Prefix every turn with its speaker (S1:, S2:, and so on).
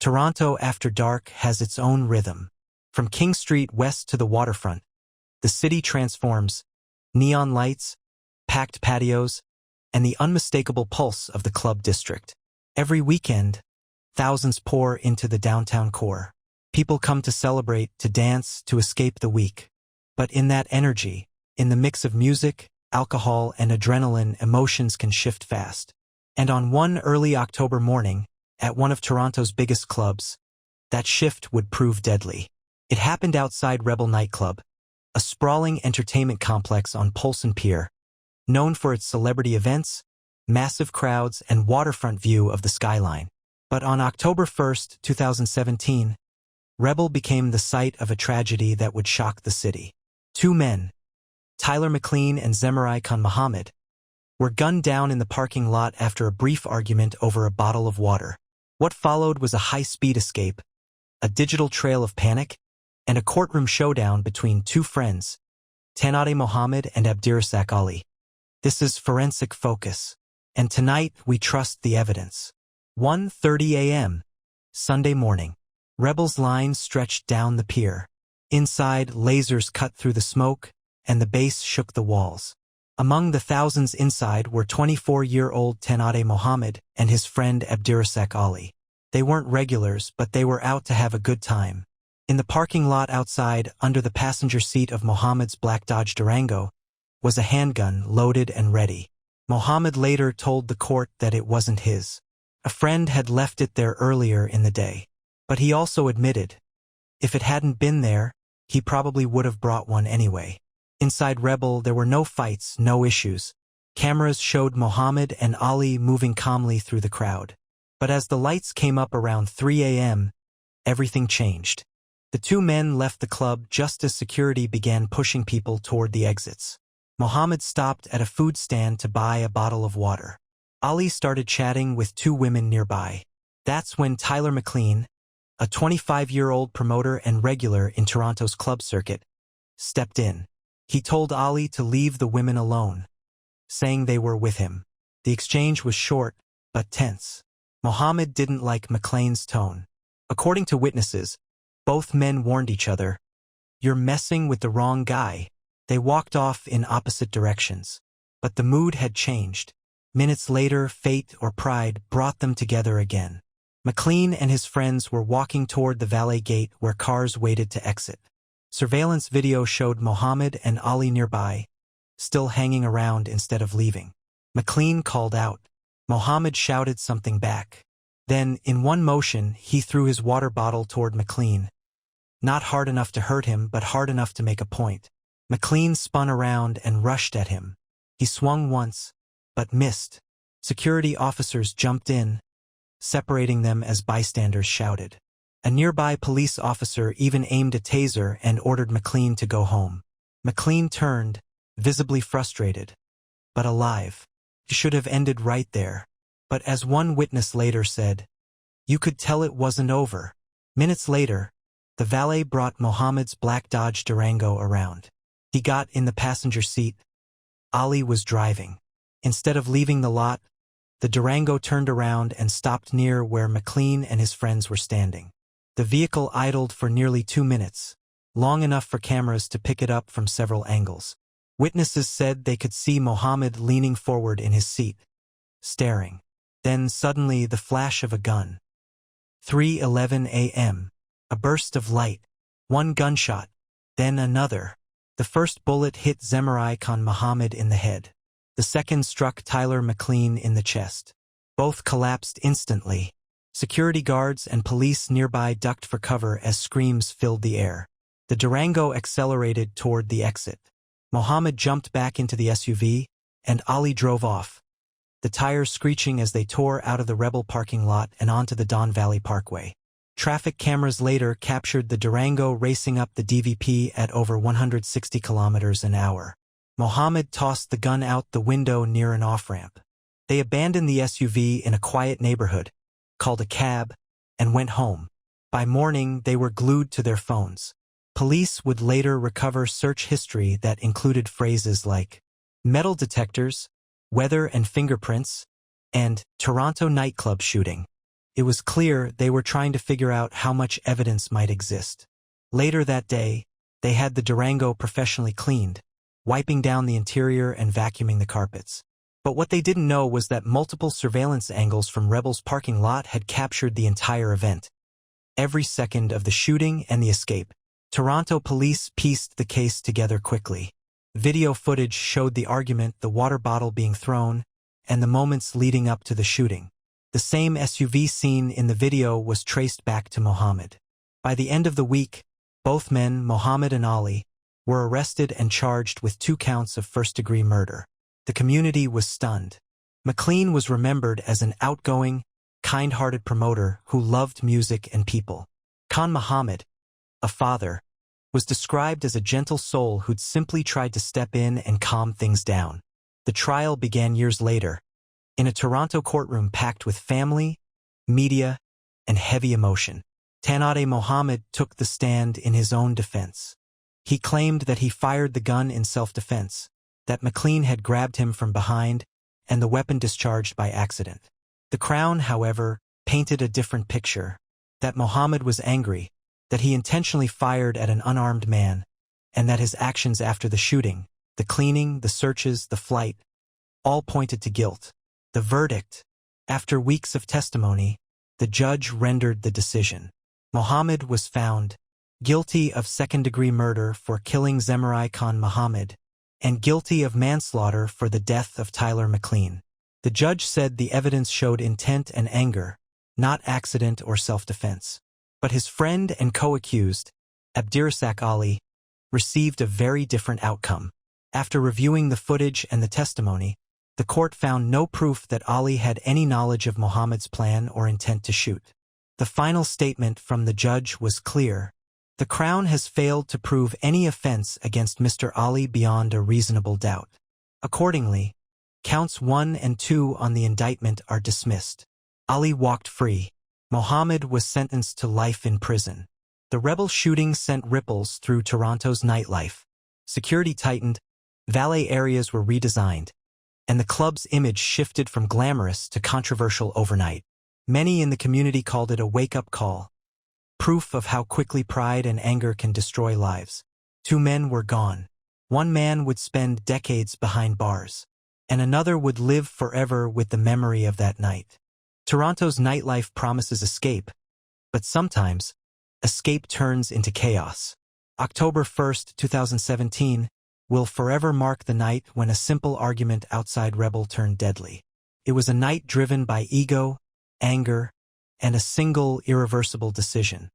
S1: Toronto after dark has its own rhythm. From King Street west to the waterfront, the city transforms. Neon lights, packed patios, and the unmistakable pulse of the club district. Every weekend, thousands pour into the downtown core. People come to celebrate, to dance, to escape the week. But in that energy, in the mix of music, alcohol, and adrenaline, emotions can shift fast. And on one early October morning, at one of Toronto's biggest clubs, that shift would prove deadly. It happened outside Rebel Nightclub, a sprawling entertainment complex on Polson Pier, known for its celebrity events, massive crowds, and waterfront view of the skyline. But on October 1st, 2017, Rebel became the site of a tragedy that would shock the city. Two men, Tyler McLean and Zemarai Khan Muhammad, were gunned down in the parking lot after a brief argument over a bottle of water. What followed was a high-speed escape, a digital trail of panic, and a courtroom showdown between two friends, Tanade Mohammed and Abdirasak Ali. This is Forensic Focus, and tonight we trust the evidence. 1:30 a.m. Sunday morning. Rebel's line stretched down the pier. Inside, lasers cut through the smoke, and the bass shook the walls. Among the thousands inside were 24-year-old Tanade Mohammed and his friend Abdirasak Ali. They weren't regulars, but they were out to have a good time. In the parking lot outside, under the passenger seat of Mohammed's black Dodge Durango, was a handgun loaded and ready. Mohammed later told the court that it wasn't his. A friend had left it there earlier in the day. But he also admitted, if it hadn't been there, he probably would have brought one anyway. Inside Rebel, there were no fights, no issues. Cameras showed Mohammed and Ali moving calmly through the crowd. But as the lights came up around 3 a.m., everything changed. The two men left the club just as security began pushing people toward the exits. Mohammed stopped at a food stand to buy a bottle of water. Ali started chatting with two women nearby. That's when Tyler McLean, a 25-year-old promoter and regular in Toronto's club circuit, stepped in. He told Ali to leave the women alone, saying they were with him. The exchange was short, but tense. Mohammed didn't like McLean's tone. According to witnesses, both men warned each other, "You're messing with the wrong guy." They walked off in opposite directions. But the mood had changed. Minutes later, fate or pride brought them together again. McLean and his friends were walking toward the valet gate where cars waited to exit. Surveillance video showed Mohammed and Ali nearby, still hanging around instead of leaving. McLean called out. Mohammed shouted something back. Then, in one motion, he threw his water bottle toward McLean. Not hard enough to hurt him, but hard enough to make a point. McLean spun around and rushed at him. He swung once, but missed. Security officers jumped in, separating them as bystanders shouted. A nearby police officer even aimed a taser and ordered McLean to go home. McLean turned, visibly frustrated, but alive. It should have ended right there. But as one witness later said, you could tell it wasn't over. Minutes later, the valet brought Mohammed's black Dodge Durango around. He got in the passenger seat. Ali was driving. Instead of leaving the lot, the Durango turned around and stopped near where McLean and his friends were standing. The vehicle idled for nearly 2 minutes, long enough for cameras to pick it up from several angles. Witnesses said they could see Mohammed leaning forward in his seat, staring. Then suddenly the flash of a gun. 3:11 a.m. A burst of light. One gunshot. Then another. The first bullet hit Zemarai Khan Muhammad in the head. The second struck Tyler McLean in the chest. Both collapsed instantly. Security guards and police nearby ducked for cover as screams filled the air. The Durango accelerated toward the exit. Mohammed jumped back into the SUV, and Ali drove off, the tires screeching as they tore out of the Rebel parking lot and onto the Don Valley Parkway. Traffic cameras later captured the Durango racing up the DVP at over 160 kilometers an hour. Mohammed tossed the gun out the window near an off-ramp. They abandoned the SUV in a quiet neighborhood, called a cab, and went home. By morning, they were glued to their phones. Police would later recover search history that included phrases like metal detectors, weather and fingerprints, and Toronto nightclub shooting. It was clear they were trying to figure out how much evidence might exist. Later that day, they had the Durango professionally cleaned, wiping down the interior and vacuuming the carpets. But what they didn't know was that multiple surveillance angles from Rebel's parking lot had captured the entire event. Every second of the shooting and the escape. Toronto police pieced the case together quickly. Video footage showed the argument, the water bottle being thrown, and the moments leading up to the shooting. The same SUV seen in the video was traced back to Mohammed. By the end of the week, both men, Mohammed and Ali, were arrested and charged with 2 counts of first-degree murder. The community was stunned. McLean was remembered as an outgoing, kind-hearted promoter who loved music and people. Khan Mohammed, a father, was described as a gentle soul who'd simply tried to step in and calm things down. The trial began years later, in a Toronto courtroom packed with family, media, and heavy emotion. Tanade Mohammed took the stand in his own defense. He claimed that he fired the gun in self-defense, that McLean had grabbed him from behind, and the weapon discharged by accident. The Crown, however, painted a different picture, that Mohammed was angry, that he intentionally fired at an unarmed man, and that his actions after the shooting, the cleaning, the searches, the flight, all pointed to guilt. The verdict. After weeks of testimony, the judge rendered the decision. Mohammed was found guilty of second-degree murder for killing Zemarai Khan Mohammed and guilty of manslaughter for the death of Tyler McLean. The judge said the evidence showed intent and anger, not accident or self-defense. But his friend and co-accused, Abdirasak Ali, received a very different outcome. After reviewing the footage and the testimony, the court found no proof that Ali had any knowledge of Mohammed's plan or intent to shoot. The final statement from the judge was clear. The Crown has failed to prove any offense against Mr. Ali beyond a reasonable doubt. Accordingly, counts 1 and 2 on the indictment are dismissed. Ali walked free. Mohammed was sentenced to life in prison. The Rebel shooting sent ripples through Toronto's nightlife. Security tightened, valet areas were redesigned, and the club's image shifted from glamorous to controversial overnight. Many in the community called it a wake-up call, proof of how quickly pride and anger can destroy lives. 2 men were gone. One man would spend decades behind bars, and another would live forever with the memory of that night. Toronto's nightlife promises escape, but sometimes, escape turns into chaos. October 1, 2017, will forever mark the night when a simple argument outside Rebel turned deadly. It was a night driven by ego, anger, and a single irreversible decision.